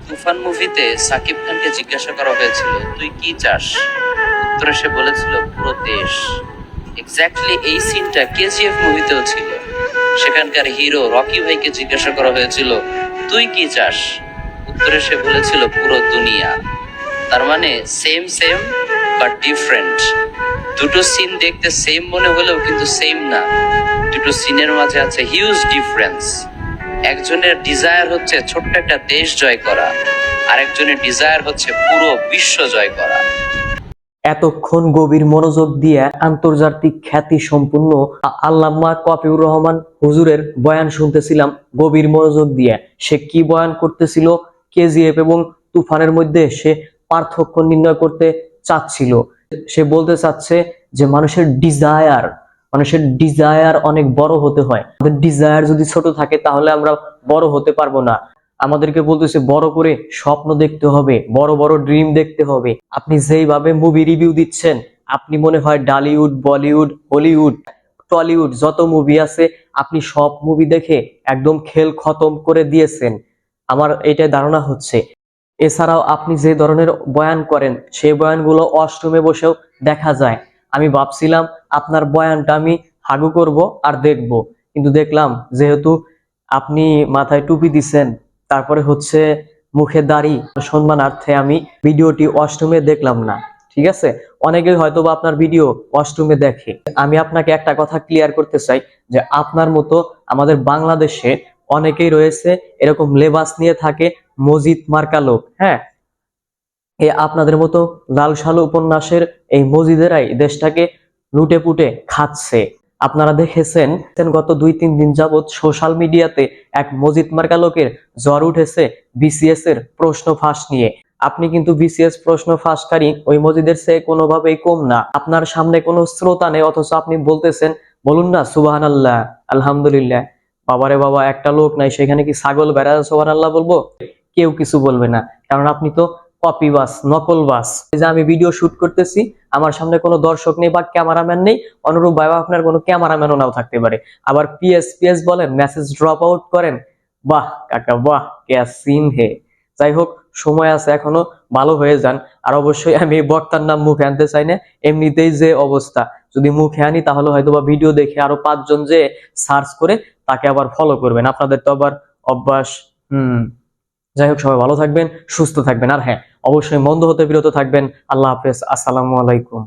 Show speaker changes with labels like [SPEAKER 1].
[SPEAKER 1] তুফান মুভিতে সাকিব খানকে জিজ্ঞাসা করা হয়েছিল, তুই কি চাস? উত্তরে সে বলেছিল, পুরো দেশ। এক্স্যাক্টলি এই সিনটা কেজিএফ মুভিতেও ছিল। সেখানকার হিরো রকি ভাইকে জিজ্ঞাসা করা হয়েছিল, তুই কি চাস? উত্তরে সে বলেছিল, পুরো দুনিয়া। তার মানে সেম সেম বাট ডিফারেন্ট। দুটো সিন দেখতে সেম মনে হলেও কিন্তু সেম না। দুটো সিনের মাঝে আছে হিউজ ডিফারেন্স। একজনের ডিজায়ার হচ্ছে ছোট্ট একটা দেশ জয় করা, আরেকজনের ডিজায়ার হচ্ছে পুরো বিশ্ব জয় করা।
[SPEAKER 2] এতক্ষণ গভীর মনোযোগ দিয়ে আন্তর্জাতিক খ্যাতি সম্পূর্ণ আল্লামা কফিউর রহমান হুজুরের বয়ান শুনতেছিলাম গভীর মনোযোগ দিয়ে। সে কি বয়ান করতেছিল? কেজিএফ এবং তুফানের মধ্যে সে পার্থক্য নির্ণয় করতে চাচ্ছিল। সে বলতে চাচ্ছে যে মানুষের ডিজায়ার অনেক বড় হতে হয়। আমাদের ডিজায়ার যদি ছোট থাকে তাহলে আমরা বড় হতে পারবো না। আমাদেরকে বলতেছে বড় করে স্বপ্ন দেখতে হবে, বড় বড় ড্রিম দেখতে হবে। আপনি যেইভাবে মুভি রিভিউ দিচ্ছেন, আপনি মনে হয় ডালিউড, বলিউড, হলিউড, টলিউড যত মুভি আছে আপনি সব মুভি দেখে একদম খেল খতম করে দিয়েছেন, আমার এটাই ধারণা হচ্ছে। এছাড়াও আপনি যে ধরনের বয়ান করেন সেই বয়ানগুলো অষ্টমে বসেও দেখা যায়। আমি ভাবছিলাম আপনার বয়ানটা আমি হাগু করব আর দেখব, কিন্তু দেখলাম যেহেতু আপনি মাথায় টুপি দিছেন, তারপরে হচ্ছে মুখে দাড়ি, সম্মানার্থে আমি ভিডিওটি অষ্টমে দেখলাম না। ঠিক আছে, অনেকেই হয়তো বা আপনার ভিডিও অষ্টমে দেখে। আমি আপনাকে একটা কথা ক্লিয়ার করতে চাই যে আপনার মতো আমাদের বাংলাদেশে অনেকেই রয়েছে এরকম লেবাস নিয়ে থাকে, মজিদ মার্কা লোক। হ্যাঁ, আপনাদের মতো লাল সালু উপন্যাসের এই মজিদেরাই দেশটাকে লুটে পুটে খাচ্ছে। আপনারা দেখেছেন গত 2-3 দিন যাবত সোশ্যাল মিডিয়াতে এক মজিদ মার্কা লোকের জ্বর উঠেছে বিসিএস এর প্রশ্ন ফাঁস নিয়ে। আপনি কিন্তু বিসিএস প্রশ্ন ফাঁসকারী ওই মজিদের চেয়ে কোনোভাবেই কম না। আপনার সামনে কোনো শ্রোতা নেই, অথচ আপনি বলতেছেন, বলুন না সুবহানাল্লাহ, আলহামদুলিল্লাহ। বাবারে বাবা, একটা লোক নাই, সেখানে কি ছাগল ভেড়া সুবহানাল্লাহ বলবো? কেউ কিছু বলবে না, কারণ আপনি তো কপিবাস, নকলবাস। যে আমি ভিডিও শুট করতেছি, আমার সামনে কোনো দর্শক নেই বা ক্যামেরাম্যান নেই, অনুরূপ ভাই আপনার কোনো ক্যামেরাম্যানও নাও থাকতে পারে। আবার পিএস বলেন, মেসেজ ড্রপ আউট করেন। বাহ কাকা বাহ, ক্যা সিন হে। যাই হোক, সময় আছে এখনো, ভালো হয়ে যান। আর অবশ্যই আমি বক্তার নাম মুখে আনতে চাই না, এমনিতেই যে অবস্থা, যদি মুখে আনি তাহলে হয়তো বা ভিডিও দেখে আরো 5 জন যে সার্চ করে তাকে আবার ফলো করবেন। আপনাদের তো আবার অভ্যাস। যাই হোক, সবাই ভালো থাকবেন, সুস্থ থাকবেন, আর হ্যাঁ, অবশ্যই মন্দ হতে বিরত থাকবেন। আল্লাহ হাফেজ, আসসালামু আলাইকুম।